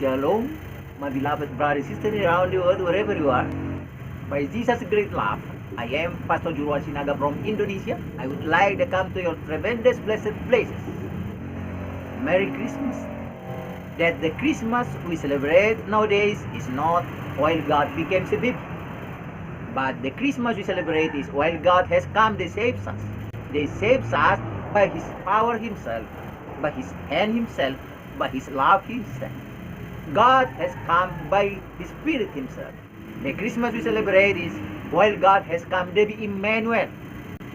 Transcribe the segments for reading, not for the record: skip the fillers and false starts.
Shalom, my beloved brothers and sisters around the world, wherever you are. By Jesus' great love, I am Pastor Juruan Sinaga from Indonesia. I would like to come to your tremendous blessed places. Merry Christmas. That the Christmas we celebrate nowadays is not while God became a baby. But the Christmas we celebrate is while God has come to save us. He saves us by His power Himself, by His hand Himself, by His love Himself. God has come by His Spirit Himself. The Christmas we celebrate is while God has come to be Emmanuel.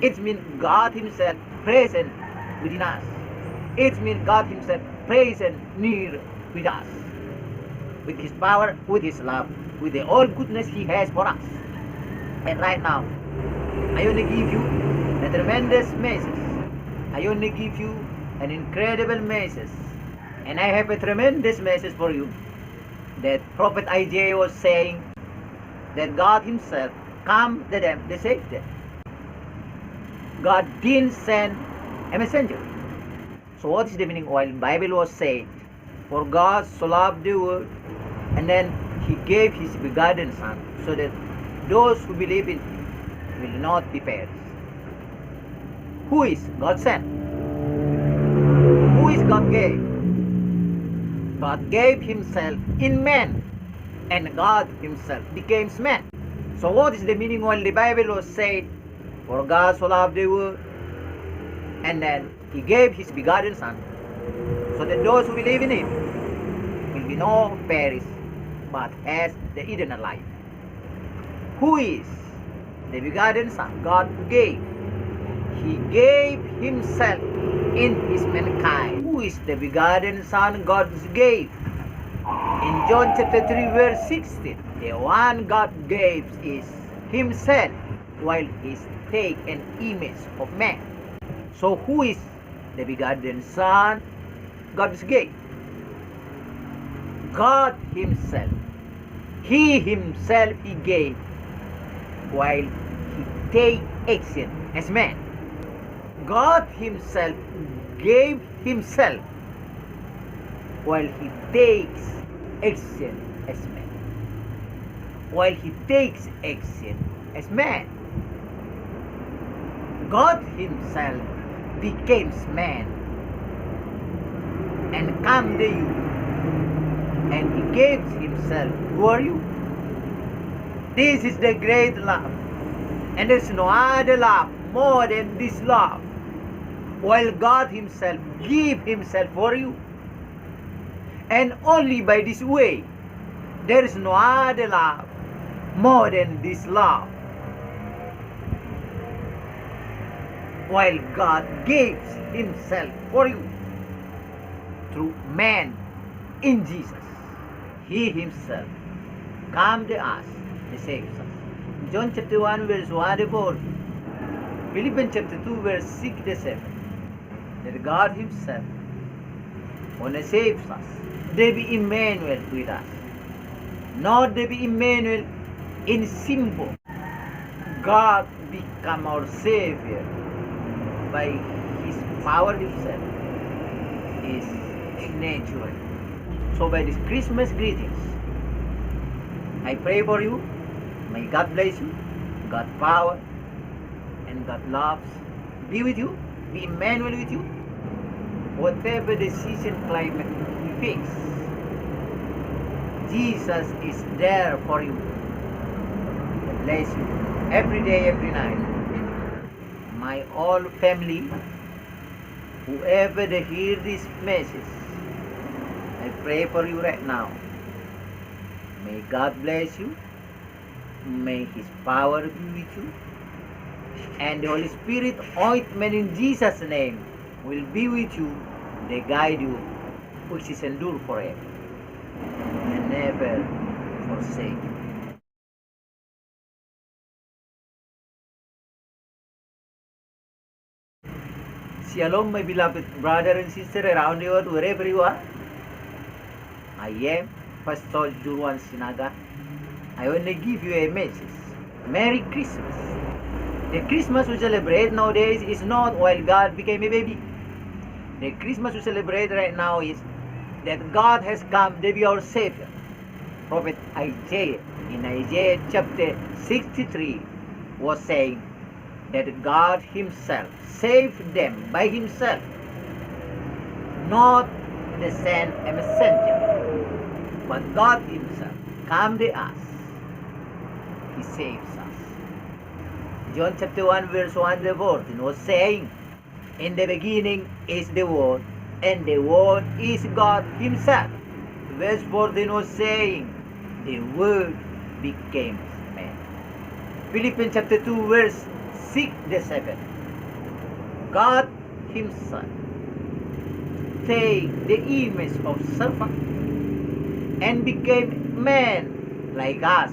It means God Himself present within us. It means God Himself present near with us. With His power, with His love, with the all goodness He has for us. And right now, I want to give you a tremendous message. I want to give you an incredible message. And I have a tremendous message for you. That Prophet Isaiah was saying that God Himself come to them to save them. God didn't send a messenger. So what is the meaning while the Bible was saying, for God so loved the world, and then He gave His begotten Son, so that those who believe in Him will not be perished. Who is God sent? Who is God gave? God gave Himself in man, and God Himself became man. So what is the meaning when the Bible was said, for God so loved the world, and then He gave His begotten Son, so that those who believe in Him will be not perish, but has the eternal life. Who is the begotten Son God gave? He gave Himself in His mankind. Who is the begotten Son God gave? In John chapter 3 verse 16, the one God gave is Himself, while He take an image of man. So who is the begotten Son God gave? God Himself. He Himself He gave, while He take action as man. God Himself gave Himself, while He takes action as man. While He takes action as man, God Himself became man and come to you, and He gave Himself for you. This is the great love, and there's no other love more than this love. While God Himself give Himself for you, and only by this way, there is no other love more than this love. While God gives Himself for you through man in Jesus, He Himself come to us to save us. John chapter 1 verse 1 to 4, Philippians chapter 2 verse 6 to 7, that God Himself want to save us. They be Emmanuel with us. Not they be Emmanuel in symbol. God become our Savior by His power Himself is natural. So by this Christmas greetings, I pray for you. May God bless you, God power and God loves be with you, be Emmanuel with you. Whatever the season climate you face, Jesus is there for you. Bless you every day, every night. My all family, whoever they hear this message, I pray for you right now. May God bless you. May His power be with you. And the Holy Spirit ointment in Jesus' name will be with you. They guide you, which is endure forever and never forsake you. Shalom, my beloved brother and sister around the world, wherever you are. I am Pastor Juruan Sinaga. I want to give you a message. Merry Christmas. The Christmas we celebrate nowadays is not while God became a baby. The Christmas we celebrate right now is that God has come to be our Savior. Prophet Isaiah in Isaiah chapter 63 was saying that God Himself saved them by Himself, not to send a messenger, but God Himself come to us. He saves us. John chapter 1 verse 1 to 14 was saying, in the beginning is the Word, and the Word is God Himself. Verse 14 was saying, the Word became man. Philippians chapter 2 verse 6 to 7. God Himself take the image of servant and became man like us.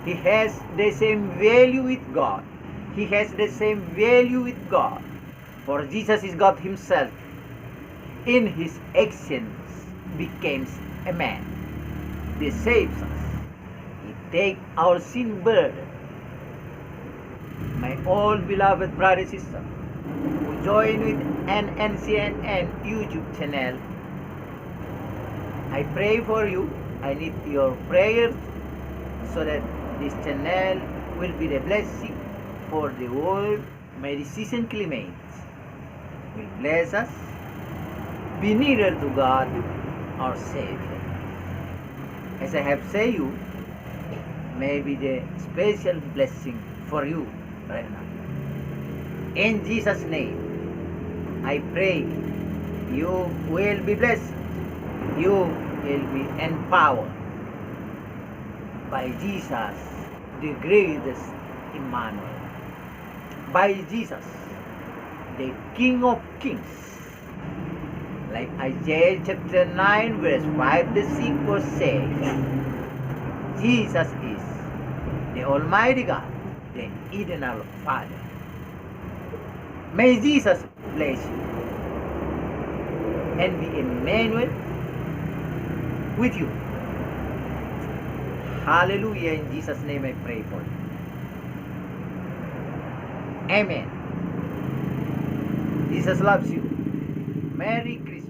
He has the same value with God. He has the same value with God. For Jesus is God Himself. In His actions becomes a man. He saves us. He takes our sin burden. My all beloved brother and sister who join with NNCNN YouTube channel, I pray for you. I need your prayers so that this channel will be the blessing for the world. My decision claimants will bless us, be nearer to God, our Savior. As I have said you, may be the special blessing for you right now. In Jesus' name, I pray you will be blessed. You will be empowered by Jesus, the greatest Emmanuel. By Jesus, the King of Kings. Like Isaiah chapter 9 verse 5 to 6 was saying, Jesus is the Almighty God, the Eternal Father. May Jesus bless you and be Emmanuel with you. Hallelujah. In Jesus' name I pray for you. Amen. Jesus loves you. Merry Christmas.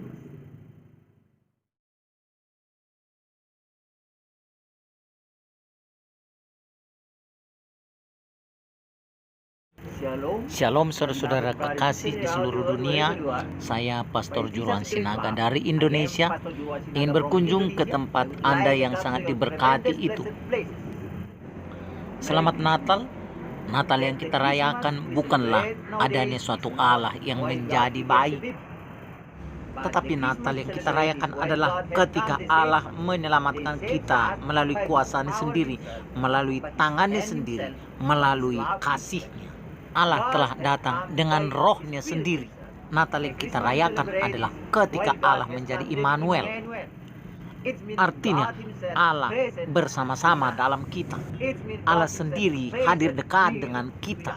Shalom saudara-saudara kekasih di seluruh dunia. Saya Pastor Juruan Sinaga dari Indonesia ingin berkunjung ke tempat Anda yang sangat diberkati itu. Selamat Natal. Natal yang kita rayakan bukanlah adanya suatu Allah yang menjadi bayi, tetapi Natal yang kita rayakan adalah ketika Allah menyelamatkan kita melalui kuasanya sendiri, melalui tangannya sendiri, melalui kasihnya. Allah telah datang dengan rohnya sendiri. Natal yang kita rayakan adalah ketika Allah menjadi Immanuel. Artinya Allah bersama-sama dalam kita. Allah sendiri hadir dekat dengan kita,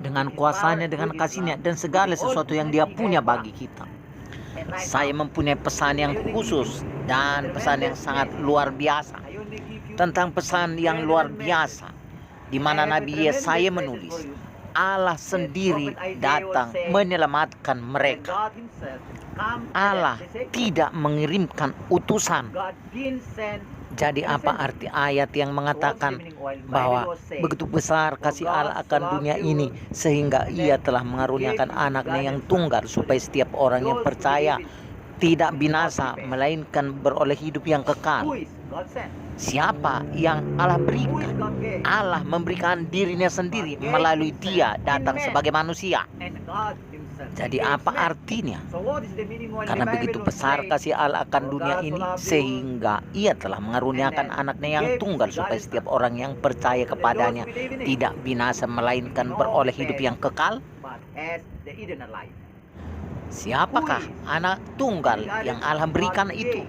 dengan kuasanya, dengan kasihnya, dan segala sesuatu yang Dia punya bagi kita. Saya mempunyai pesan yang khusus dan pesan yang sangat luar biasa. Tentang pesan yang luar biasa, di mana Nabi Yesaya menulis, Allah sendiri datang menyelamatkan mereka. Allah tidak mengirimkan utusan. Jadi apa arti ayat yang mengatakan bahwa begitu besar kasih Allah akan dunia ini sehingga Ia telah mengaruniakan anaknya yang tunggal supaya setiap orang yang percaya tidak binasa melainkan beroleh hidup yang kekal. Siapa yang Allah berikan? Allah memberikan dirinya sendiri melalui Dia datang sebagai manusia. Jadi apa artinya? Karena begitu besar kasih Allah akan dunia ini sehingga Ia telah mengaruniakan anaknya yang tunggal supaya setiap orang yang percaya kepadanya tidak binasa melainkan beroleh hidup yang kekal. Siapakah anak tunggal yang Allah berikan itu?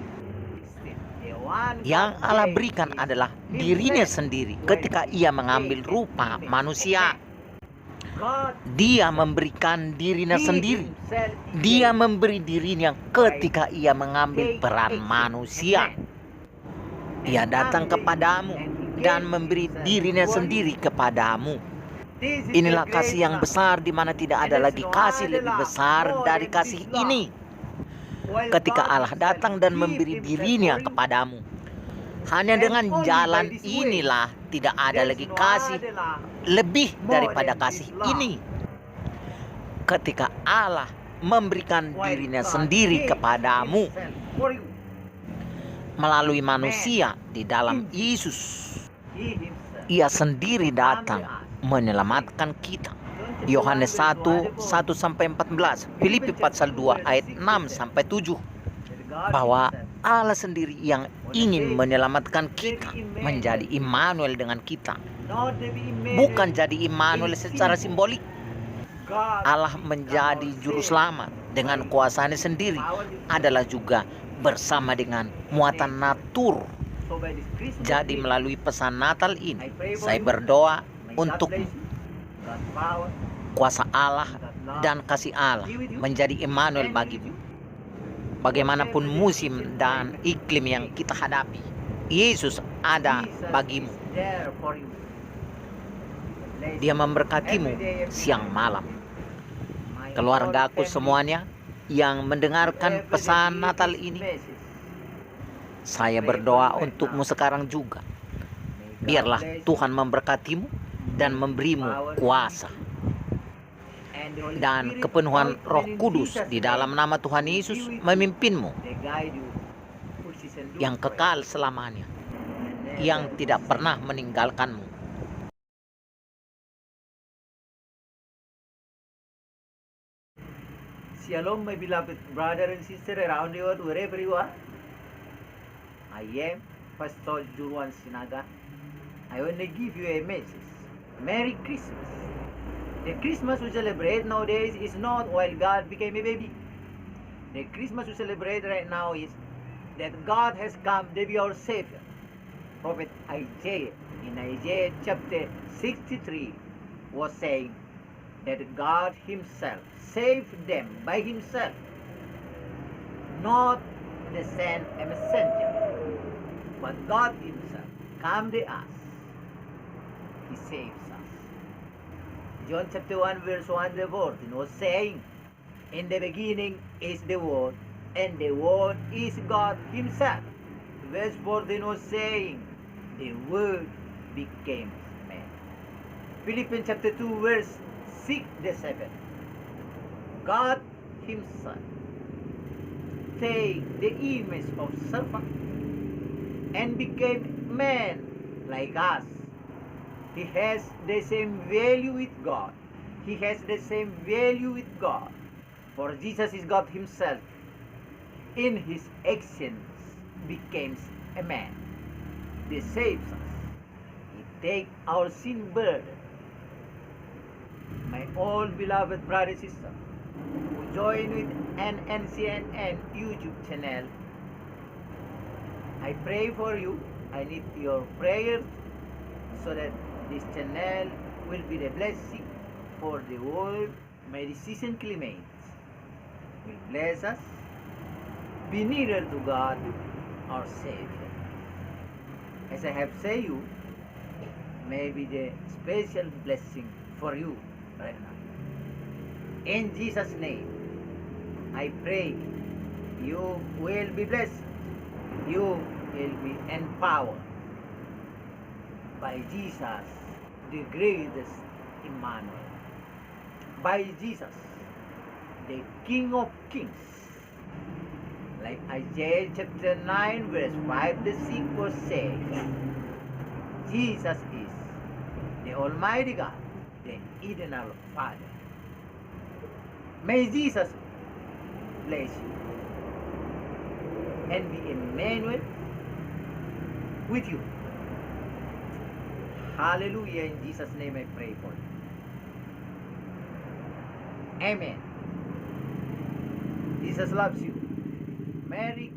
Yang Allah berikan adalah dirinya sendiri ketika Ia mengambil rupa manusia. Dia memberikan dirinya sendiri. Dia memberi dirinya ketika Ia mengambil peran manusia. Ia datang kepadamu dan memberi dirinya sendiri kepadamu. Inilah kasih yang besar, di mana tidak ada lagi kasih lebih besar dari kasih ini. ketika Allah datang dan memberi dirinya kepadamu. Hanya dengan jalan inilah tidak ada lagi kasih lebih daripada kasih ini. Ketika Allah memberikan dirinya sendiri kepadamu melalui manusia di dalam Yesus, Ia sendiri datang menyelamatkan kita. Yohanes 1:1-14, Filipi pasal 2 ayat 6-7, bahwa Allah sendiri yang ingin menyelamatkan kita menjadi Immanuel dengan kita. Bukan jadi Immanuel secara simbolik. Allah menjadi juru selamat dengan kuasanya sendiri adalah juga bersama dengan muatan natur. Jadi melalui pesan Natal ini, saya berdoa untuk kuasa Allah dan kasih Allah menjadi Immanuel bagimu. Bagaimanapun musim dan iklim yang kita hadapi, Yesus ada bagimu. Dia memberkatimu siang malam. Keluargaku semuanya yang mendengarkan pesan Natal ini, saya berdoa untukmu sekarang juga. Biarlah Tuhan memberkatimu dan memberimu kuasa dan kepenuhan Roh Kudus di dalam nama Tuhan Yesus memimpinmu yang kekal selamanya, yang tidak pernah meninggalkanmu. Shalom, my beloved brother and sister around the world, wherever you are. I am Pastor Juruan Sinaga. I want to give you a message. Merry Christmas. The Christmas we celebrate nowadays is not while God became a baby. The Christmas we celebrate right now is that God has come to be our Savior. Prophet Isaiah, in Isaiah chapter 63, was saying that God Himself saved them by Himself, not to send a messenger, but God Himself come to us. He saves us. John chapter 1 verse 1 to 14 was saying, in the beginning is the Word, and the Word is God Himself. Verse 14 was saying, the Word became man. Philippians chapter 2 verse 6 to 7. God Himself take the image of servant and became man like us. He has the same value with God. He has the same value with God. For Jesus is God Himself. In His actions becomes a man. He saves us. He takes our sin burden. My all beloved brother and sister who join with NNCNN YouTube channel, I pray for you. I need your prayers so that this channel will be the blessing for the world. My decision claimants will bless us, be nearer to God, our Savior. As I have said you, may be the special blessing for you right now. In Jesus' name, I pray you will be blessed. You will be empowered by Jesus, the greatest Emmanuel. By Jesus, the King of Kings. Like Isaiah chapter 9 verse 5 to 6 was saying, Jesus is the Almighty God, the eternal Father. May Jesus bless you and be Emmanuel with you. Hallelujah. In Jesus' name I pray for you. Amen. Jesus loves you. Merry